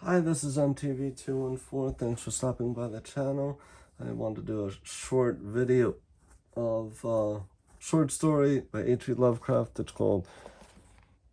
Hi, this is MTV214. Thanks for stopping by the channel. I want to do a short video of short story by HP Lovecraft. It's called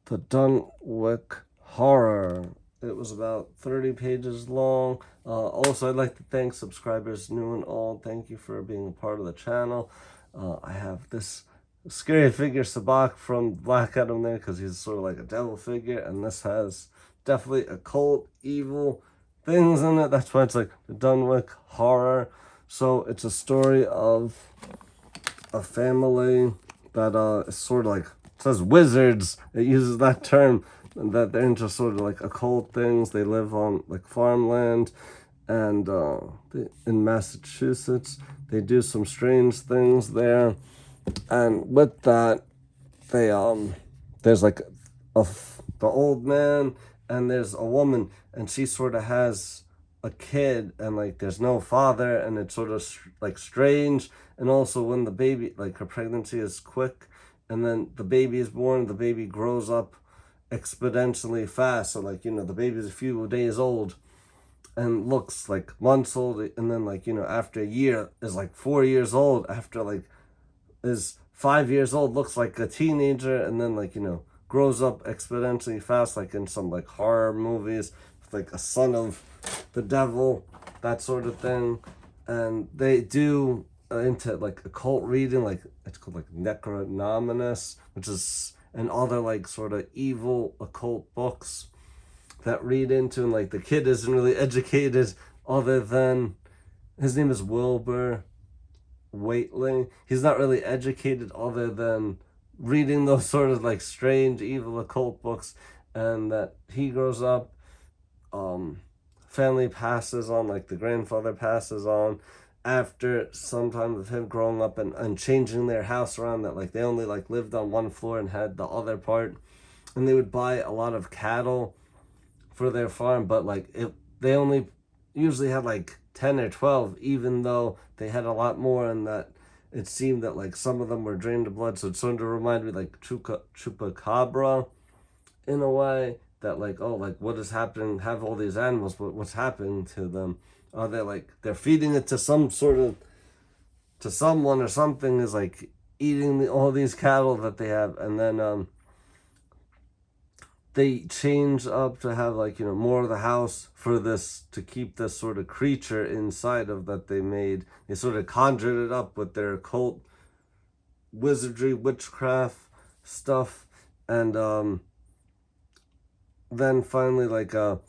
The Dunwick Horror. It was about 30 pages long. Also, I'd like to thank subscribers new and old. Thank you for being a part of the channel. I have this scary figure Sabak from Black Adam there because he's sort of like a devil figure, and this has definitely occult, evil things in it. That's why it's like the Dunwick Horror. So it's a story of a family that is sort of like, it says wizards. It uses that term, and that they're into sort of like occult things. They live on like farmland, and in Massachusetts they do some strange things there. And with that, they there's like the old man, and there's a woman, and she sort of has a kid, and like there's no father, and it's sort of like strange. And also when the baby, like her pregnancy is quick, and then the baby is born, the baby grows up exponentially fast. So like, the baby's a few days old and looks like months old, and then like, after a year is like 4 years old, after like is 5 years old, looks like a teenager, and then like, grows up exponentially fast, like in some like horror movies, with like a son of the devil, that sort of thing. And they do into like occult reading, like it's called like Necronominous, which is and other like sort of evil occult books that read into, and like the kid isn't really educated other than his name is Wilbur Waitley. He's not really educated other than reading those sort of like strange evil occult books. And that he grows up, family passes on, like the grandfather passes on after some time of him growing up and changing their house around, that like they only like lived on one floor and had the other part, and they would buy a lot of cattle for their farm, but like they only usually had like 10 or 12, even though they had a lot more. And that it seemed that like some of them were drained of blood. So it sort of reminded me like chupacabra in a way, that like, oh, like what is happening, have all these animals, but what's happening to them? Are they like they're feeding it to some sort of, to someone, or something is like eating all these cattle that they have. And then they change up to have like, more of the house for this, to keep this sort of creature inside of that they made. They sort of conjured it up with their occult wizardry, witchcraft stuff. And then finally, like the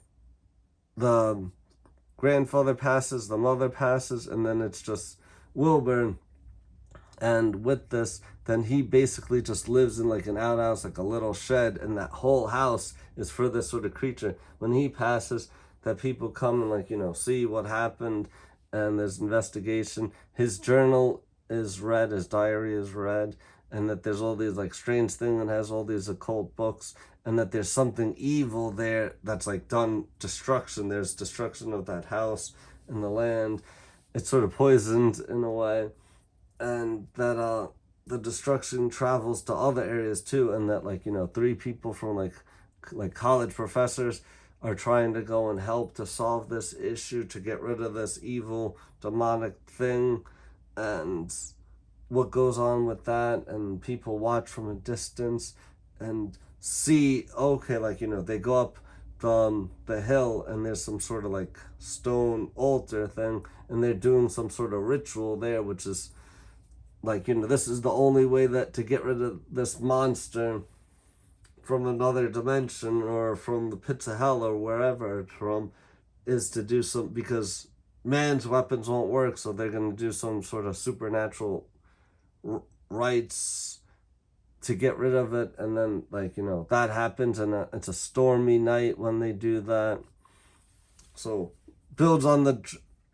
grandfather passes, the mother passes, and then it's just Wilbur. And with this, then he basically just lives in like an outhouse, like a little shed, and that whole house is for this sort of creature. When he passes, that people come and like, see what happened, and there's investigation. His journal is read, his diary is read, and that there's all these like strange things, and has all these occult books, and that there's something evil there that's like done destruction. There's destruction of that house and the land. It's sort of poisoned in a way, and that the destruction travels to other areas too. And that like, three people from like college professors are trying to go and help to solve this issue, to get rid of this evil demonic thing. And what goes on with that, and people watch from a distance and see, okay, like, they go up the hill, and there's some sort of like stone altar thing, and they're doing some sort of ritual there, which is like, this is the only way that to get rid of this monster from another dimension, or from the pits of hell, or wherever it's from, is to do some, because man's weapons won't work, so they're going to do some sort of supernatural rites to get rid of it. And then like, that happens, and it's a stormy night when they do that. So builds on the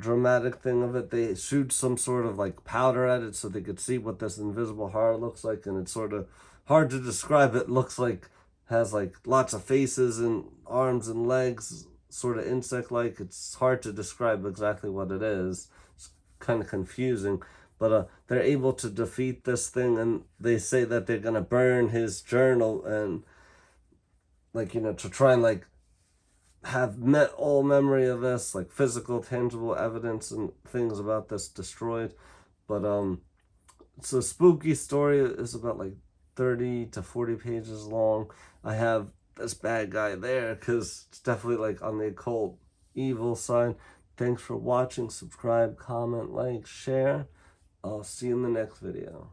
dramatic thing of it. They shoot some sort of like powder at it so they could see what this invisible horror looks like, and it's sort of hard to describe. It looks like, has like lots of faces and arms and legs, sort of insect like. It's hard to describe exactly what it is. It's kind of confusing. But they're able to defeat this thing, and they say that they're gonna burn his journal, and like, to try and like have all memory of this, like physical, tangible evidence and things about this destroyed. But it's a spooky story. It's about like 30 to 40 pages long. I have this bad guy there because it's definitely like on the occult evil side. Thanks for watching. Subscribe, comment, like, share. I'll see you in the next video.